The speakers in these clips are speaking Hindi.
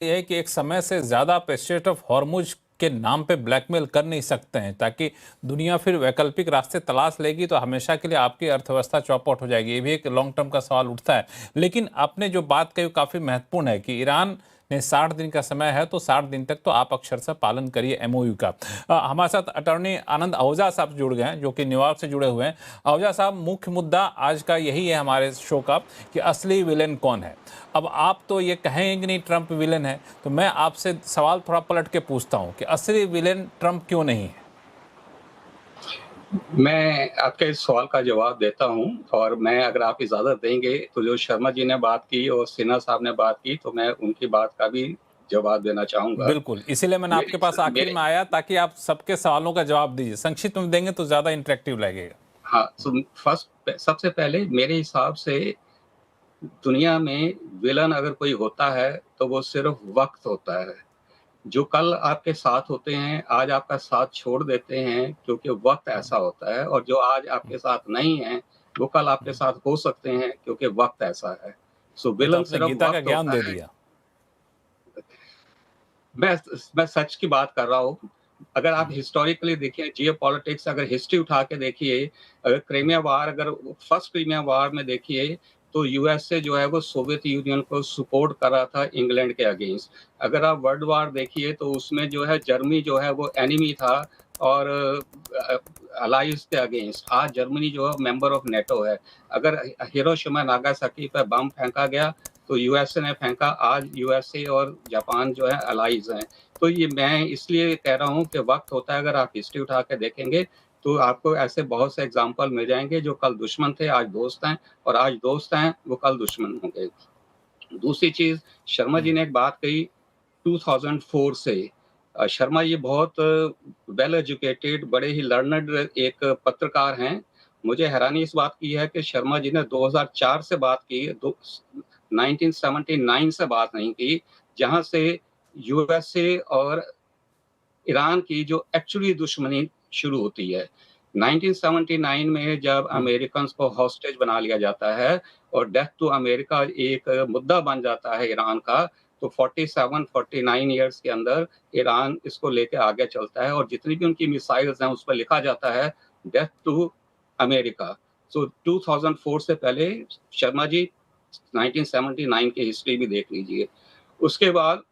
ये है कि एक समय से ज़्यादा आप स्ट्रेट ऑफ हॉर्मुज के नाम पे ब्लैकमेल कर नहीं सकते हैं, ताकि दुनिया फिर वैकल्पिक रास्ते तलाश लेगी तो हमेशा के लिए आपकी अर्थव्यवस्था चौपट हो जाएगी। ये भी एक लॉन्ग टर्म का सवाल उठता है। लेकिन आपने जो बात कही वो काफ़ी महत्वपूर्ण है कि ईरान ने 60 दिन का समय है, तो 60 दिन तक तो आप अक्षरशः पालन करिए एमओयू का। हमारे साथ अटॉर्नी आनंद आहूजा साहब जुड़ गए हैं, जो कि न्यूयॉर्क से जुड़े हुए हैं। आहूजा साहब, मुख्य मुद्दा आज का यही है हमारे शो का कि असली विलेन कौन है। अब आप तो ये कहेंगे नहीं ट्रंप विलेन है, तो मैं आपसे सवाल थोड़ा पलट के पूछता हूं कि असली विलेन ट्रंप क्यों नहीं है? मैं आपके इस सवाल का जवाब देता हूँ और मैं अगर आप इजाज़त देंगे तो जो शर्मा जी ने बात की और सिन्हा साहब ने बात की तो मैं उनकी बात का भी जवाब देना चाहूँगा। बिल्कुल, इसीलिए मैंने आपके मेरी पास आखिर मेरे में आया ताकि आप सबके सवालों का जवाब दीजिए। संक्षिप्त में देंगे तो ज़्यादा इंटरेक्टिव लगेगा। हाँ, सबसे पहले मेरे हिसाब से दुनिया में विलन अगर कोई होता है तो वो सिर्फ़ वक़्त होता है। जो कल आपके साथ होते हैं, आज आपका साथ छोड़ देते हैं क्योंकि वक़्त ऐसा होता है और जो आज आपके साथ नहीं हैं, वो कल आपके साथ हो सकते हैं क्योंकि वक़्त ऐसा है। सो ये तो विलन आपने सिर्फ़ गीता का वक़्त ज्ञान होता दे है। दिया। मैं मैं सच की बात कर रहा हूँ। अगर आप हिस्टोरिकली देखिए जियोपॉलिटिक्स अगर हिस्ट्री उठा के देखिए, क्रीमिया वार अगर फर्स्ट क्रीमिया वार में देखिए, तो यूएसए जो है वो सोवियत यूनियन को सपोर्ट कर रहा था इंग्लैंड के अगेंस्ट। अगर आप वर्ल्ड वार देखिए तो उसमें जो है जर्मनी जो है वो एनिमी था और अलाइज़ के अगेंस्ट। आज जर्मनी जो है मेंबर ऑफ नेटो है। अगर हिरोशिमा नागासाकी पे बम फेंका गया तो यूएसए ने फेंका, आज यूएसए और जापान जो है अलाइज़ हैं। तो ये मैं इसलिए कह रहा हूँ कि वक़्त होता है, अगर आप हिस्ट्री उठा के देखेंगे, तो आपको ऐसे बहुत से एग्ज़ाम्पल मिल जाएँगे जो कल दुश्मन थे, आज दोस्त हैं और आज दोस्त हैं, वो कल दुश्मन होंगे। दूसरी चीज़, शर्मा जी ने एक बात कही 2004 से। शर्मा जी बहुत वेल एजुकेटेड, बड़े ही लर्नड एक पत्रकार हैं। मुझे हैरानी इस बात की है कि शर्मा जी ने 2004 से बात की, 1979 से बात नहीं की, जहाँ से यूएसए और ईरान की जो एक्चुअली दुश्मनी शुरू होती है। 1979 में जब अमेरिकन्स को हॉस्टेज बना लिया जाता है और डेथ टू अमेरिका एक मुद्दा बन जाता है ईरान का, तो 47-49 इयर्स के अंदर ईरान इसको लेके आगे चलता है और जितनी भी उनकी मिसाइल्स हैं, उस पे लिखा जाता है डेथ टू अमेरिका। सो 2004 से पहले शर्मा जी 1979 की हिस्ट्री भी देख लीजिए। उसके बाद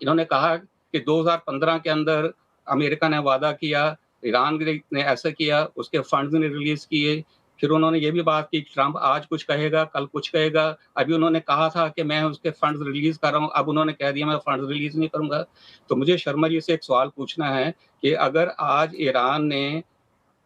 इन्होंने कहा कि 2015 के अंदर अमेरिका ने वादा किया, ईरान ने ऐसा किया, उसके फंड्स नहीं रिलीज़ किए। फिर उन्होंने ये भी बात की, ट्रम्प आज कुछ कहेगा, कल कुछ कहेगा। अभी उन्होंने कहा था कि मैं उसके फंड्स रिलीज़ कर रहा हूँ, अब उन्होंने कह दिया मैं फंड्स रिलीज़ नहीं करूँगा। तो मुझे शर्मा जी से एक सवाल पूछना है कि अगर आज ईरान ने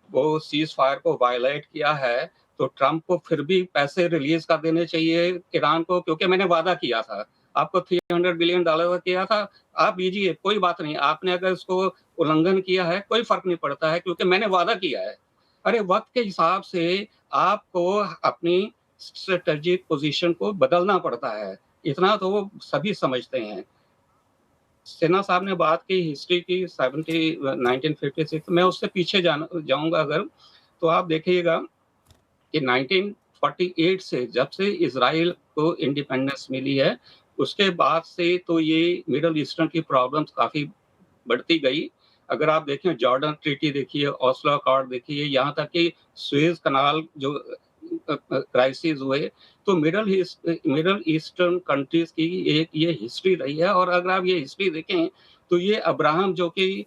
वो सीज़ फायर को वायलेट किया है, तो ट्रम्प को फिर भी पैसे रिलीज़ कर देने चाहिए ईरान को, क्योंकि मैंने वादा किया था। आपको $300 बिलियन का किया था, आप लीजिए, कोई बात नहीं। आपने अगर उसको उल्लंघन किया है, कोई फ़र्क नहीं पड़ता है क्योंकि मैंने वादा किया है। अरे, वक़्त के हिसाब से आपको अपनी स्ट्रैटेजिक पोज़ीशन को बदलना पड़ता है। इतना तो वो सभी समझते हैं। सिन्हा साहब ने बात की हिस्ट्री की 1956, मैं उससे पीछे जाऊँगा अगर, तो आप देखिएगा कि 1948 से जब से इज़राइल को इंडिपेंडेंस मिली है, उसके बाद से तो ये मिडल ईस्टर्न की प्रॉब्लम्स काफ़ी बढ़ती गई। अगर आप देखें जॉर्डन ट्रीटी देखिए, ओस्लो अकॉर्ड देखिए, यहाँ तक कि सुएज़ कनाल जो क्राइसिस हुए, तो मिडल ईस्टर्न कंट्रीज़ की एक ये हिस्ट्री रही है और अगर आप ये हिस्ट्री देखें, तो ये अब्राहम जो कि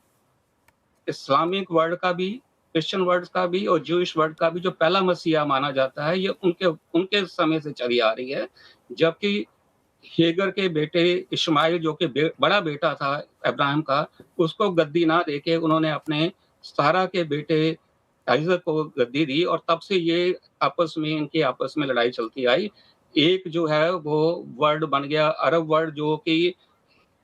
इस्लामिक वर्ल्ड का भी, क्रिश्चियन वर्ल्ड का भी और ज्यूइश वर्ल्ड का भी जो पहला मसीहा माना जाता है, ये उनके उनके समय से चली आ रही है। जबकि हेगर के बेटे इश्माइल जो कि बड़ा बेटा था अब्राहम का, उसको गद्दी ना देके उन्होंने अपने सारा के बेटे आइज़क को गद्दी दी और तब से ये इनकी आपस में लड़ाई चलती आई। एक जो है वो वर्ल्ड बन गया अरब वर्ल्ड जो कि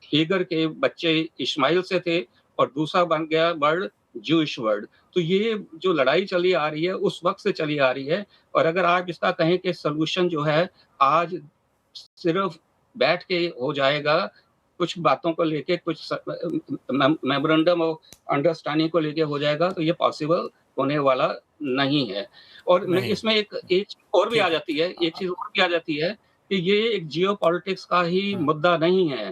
हेगर के बच्चे इश्माइल से थे और दूसरा बन गया वर्ल्ड ज्यूइश वर्ल्ड। तो ये जो लड़ाई चली आ रही है उस वक़्त से चली आ रही है और अगर आप इसका कहें कि सॉल्यूशन जो है आज सिर्फ़ बैठ के हो जाएगा, कुछ बातों को लेके कुछ मेमोरेंडम ऑफ अंडरस्टैंडिंग को लेके हो जाएगा, तो ये पॉसिबल होने वाला नहीं है। और मैं नहीं, इसमें एक एक चीज़ और भी आ ठीक है। जाती है, एक चीज़ और भी आ जाती है कि ये एक जियोपॉलिटिक्स का ही मुद्दा नहीं है।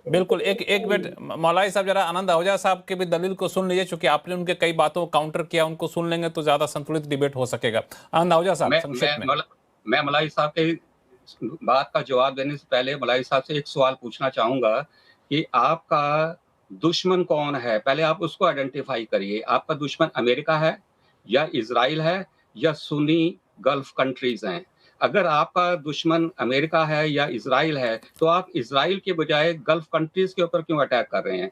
बिल्कुल, एक मिनट मौलाई साहब, जरा आनंद आहूजा साहब के भी दलील को सुन लीजिए, चूंकि आपने उनके कई बातों को काउंटर किया, उनको सुन लेंगे तो ज्यादा संतुलित डिबेट हो सकेगा। आनंद आहूजा साहब, संक्षेप में। मैं मलाई साहब के बात का जवाब देने से पहले मलाई साहब से एक सवाल पूछना चाहूंगा कि आपका दुश्मन कौन है, पहले आप उसको आइडेंटिफाई करिए। आपका दुश्मन अमेरिका है या इजराइल है या सुन्नी गल्फ कंट्रीज हैं? अगर आपका दुश्मन अमेरिका है या इजराइल है तो आप इजराइल के बजाय गल्फ कंट्रीज के ऊपर क्यों अटैक कर रहे हैं?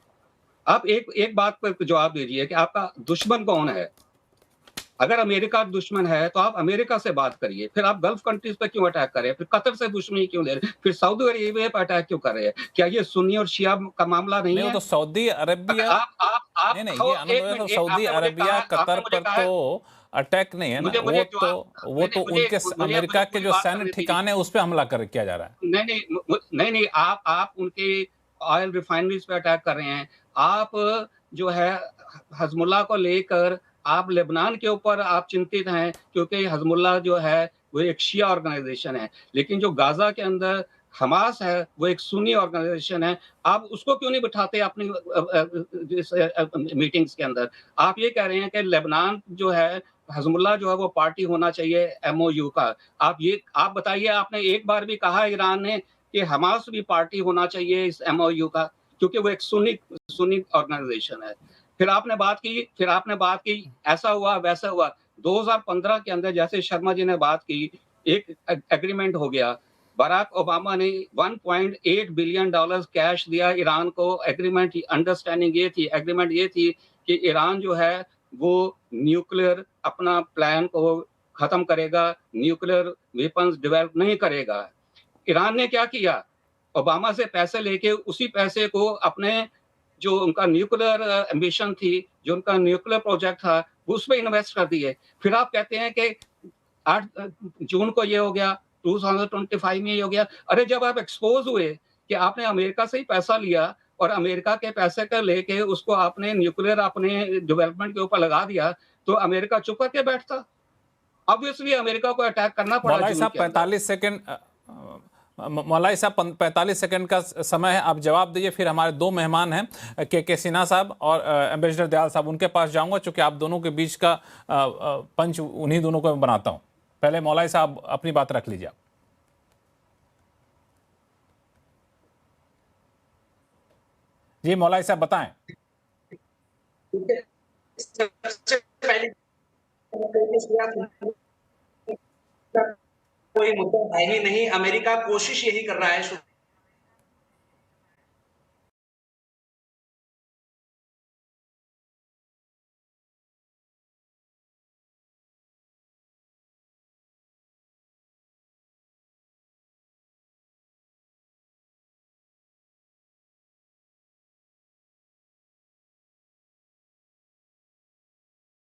आप एक बात पर जवाब दीजिए कि आपका दुश्मन कौन है। अगर अमेरिका दुश्मन है तो आप अमेरिका से बात करिए, फिर आप गल्फ कंट्रीज पे क्यों अटैक कर रहे हैं? फिर कतर से दुश्मनी क्यों ले रहे हैं? फिर सऊदी अरेबिया पे अटैक क्यों कर रहे हैं? क्या ये सुन्नी और शिया का मामला नहीं है? तो सऊदी अरेबिया, आप नहीं, ये आनंद, तो सऊदी अरेबिया कतर पर तो अटेक नहीं है ना, वो तो उनके अमेरिका के जो सैन्य ठिकाने उस पर हमला किया जा रहा है। नहीं, आप उनके ऑयल रिफाइनरीज पे अटैक कर रहे हैं। आप जो है हिजबुल्लाह को लेकर आप लेबनान के ऊपर आप चिंतित हैं, क्योंकि हिजबुल्लाह जो है वो एक शिया ऑर्गेनाइजेशन है, लेकिन जो गाजा के अंदर हमास है वो एक सुन्नी ऑर्गेनाइजेशन है। आप उसको क्यों नहीं बिठाते अपनी मीटिंग्स के अंदर? आप ये कह रहे हैं कि लेबनान जो है, हिजबुल्लाह जो है वो पार्टी होना चाहिए एमओयू का। आप बताइए, आपने एक बार भी कहा ईरान ने कि हमास भी पार्टी होना चाहिए इस एमओयू का, क्योंकि वो एक सुन्नी ऑर्गेनाइजेशन है। फिर आपने बात की ऐसा हुआ वैसा हुआ। 2015 के अंदर, जैसे शर्मा जी ने बात की, एक एग्रीमेंट हो गया। बराक ओबामा ने $1.8 बिलियन कैश दिया ईरान को। एग्रीमेंट ये थी कि ईरान जो है वो न्यूक्लियर अपना प्लान को खत्म करेगा, न्यूक्लियर वेपन्स डेवलप नहीं करेगा। ईरान ने क्या किया? ओबामा से पैसे लेके उसी पैसे को अपने जो उनका न्यूक्लियर एम्बिशन थी, जो उनका न्यूक्लियर प्रोजेक्ट था, उसमें इन्वेस्ट कर दिए। फिर आप कहते हैं कि 8 जून को ये हो गया, 2025 में ये हो गया। अरे जब आप एक्सपोज हुए कि आपने अमेरिका से ही पैसा लिया और अमेरिका के पैसे का लेके उसको आपने न्यूक्लियर अपने डेवलपमेंट के ऊपर लगा दिया, तो अमेरिका चुप करके बैठता? ऑब्वियसली अमेरिका को अटैक करना पड़ा। मौलाई साहब 45 सेकंड, मौलाई साहब 45 सेकंड का समय है, आप जवाब दीजिए। फिर हमारे दो मेहमान हैं, के सिन्हा साहब और एम्बेसडर दयाल साहब, उनके पास जाऊंगा, चूंकि आप दोनों के बीच का पंच उन्हीं दोनों को मैं बनाता हूं। पहले मौलाई साहब अपनी बात रख लीजिए। जी मौलाई साहब बताएं। सबसे पहले कोई मुद्दा है ही नहीं। अमेरिका कोशिश यही कर रहा है